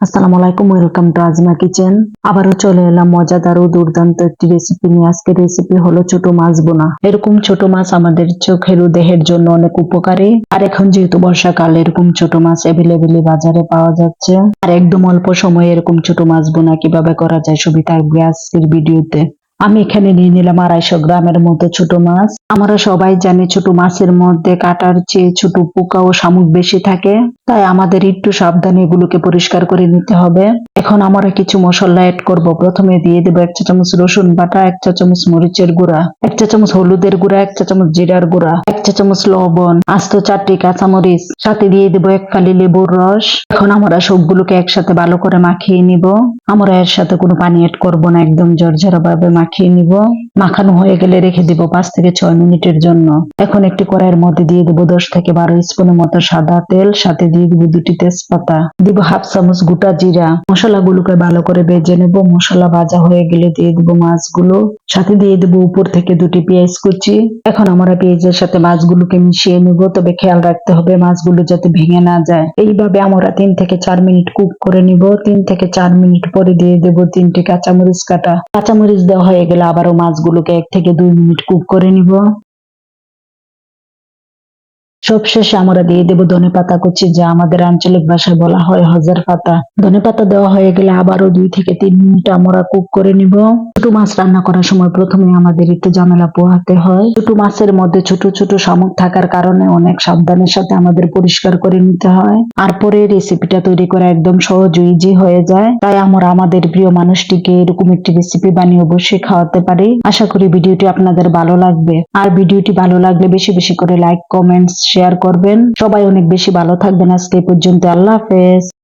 আসসালামু আলাইকুম, welcome to asthma kitchen. আবারও চলে এলাম মজাদার ও দুর্দান্ত একটি রেসিপি নিয়ে। আজকের রেসিপি হলো ছোট মাছ বোনা। এরকম ছোট মাছ আমাদের চোখের ও দেহের জন্য অনেক উপকারী। আর এখন যেহেতু বর্ষাকাল, এরকম ছোট মাছ অ্যাভেলেবেলি বাজারে পাওয়া যাচ্ছে। আর একদম অল্প সময়ে এরকম ছোট মাছ বোনা কিভাবে করা যায় সবই থাকবে আজকের ভিডিওতে। আমি এখানে নিয়ে নিলাম 250 গ্রামের মতো ছোট মাছ। আমরা সবাই জানি ছোট মাছের মধ্যে কাঁটার চেয়ে ছোট পোকা ও শামুক বেশি থাকে, তাই আমাদের একটু সাবধানে এগুলোকে পরিষ্কার করে নিতে হবে। এখন আমরা কিছু মশলা অ্যাড করব। প্রথমে দিয়ে দেবো 1 চা চামচ রসুন বাটা, 1 চা চামচ মরিচের গুঁড়া, 1 চা চামচ হলুদের গুঁড়া, 1 চা চামচ জিরার গুঁড়া, 1 চা চামচ লবণ, আস্ত 4টি কাঁচামরিচ, সাথে দিয়ে দেবো 1 ফালি লেবুর রস। এখন আমরা সবগুলোকে একসাথে ভালো করে মাখিয়ে নিব। আমরা এর সাথে কোনো পানি অ্যাড করব না, একদম ঝরঝরা ভাবে মাখিয়ে নিব। মাখানো হয়ে গেলে রেখে দিব 5 থেকে 6 মিনিটের জন্য। এখন একটি কড়াইয়ের মধ্যে দিয়ে দেবো 10 থেকে 12 স্পুনের মতো সাদা তেল, সাথে দিয়ে দিব 2টি তেজপাতা, দিব হাফ চামচ গোটা জিরা। মশলাগুলোকে ভালো করে ভেজে নেব। মশলা ভাজা হয়ে গেলে দিয়ে দিব মাছগুলো, সাথে দিয়ে দেব উপর থেকে 2টি পেঁয়াজ কুচি। এখন আমরা পেঁয়াজের সাথে মাছগুলোকে মিশিয়ে নেব, তবে খেয়াল রাখতে হবে মাছগুলো যাতে ভেঙে না যায়। এইভাবে আমরা 3 থেকে 4 মিনিট কুক করে নিব। 3 থেকে 4 মিনিট পরে দিয়ে দেব 3টি কাঁচামরিচ কাটা। কাঁচামরিচ দেওয়া হয়ে গেলে আবারও মাছগুলোকে 1 থেকে 2 মিনিট কুক করে নিব। সবশেষে আমরা দিয়ে দেব ধনেপাতা কুচি, যা আমাদের আঞ্চলিক ভাষায় বলা হয় হজার পাতা। ধনেপাতা দেওয়া হয়ে গেলে আবারও 2 থেকে 3 মিনিট আমরা কুক করে নিব। ছোট মাছ রান্না করার সময় প্রথমে আমাদের একটু ঝামেলা পোহাতে হয়। ছোট মাছের মধ্যে ছোট ছোট শামুক থাকার কারণে অনেক সাবধানের সাথে আমাদের পরিষ্কার করে নিতে হয়। আর পরে রেসিপিটা তৈরি করা একদম সহজ ও ইজি হয়ে যায়। তাই আমরা আমাদের প্রিয় মানুষটিকে এরকম একটি রেসিপি বানিয়ে অবশ্যই খাওয়াতে পারি। আশা করি ভিডিওটি আপনাদের ভালো লাগবে। আর ভিডিওটি ভালো লাগলে বেশি বেশি করে লাইক, কমেন্টস, শেয়ার করবেন। সবাই অনেক বেশি ভালো থাকবেন। আজকে এই পর্যন্ত। আল্লাহ হাফেজ।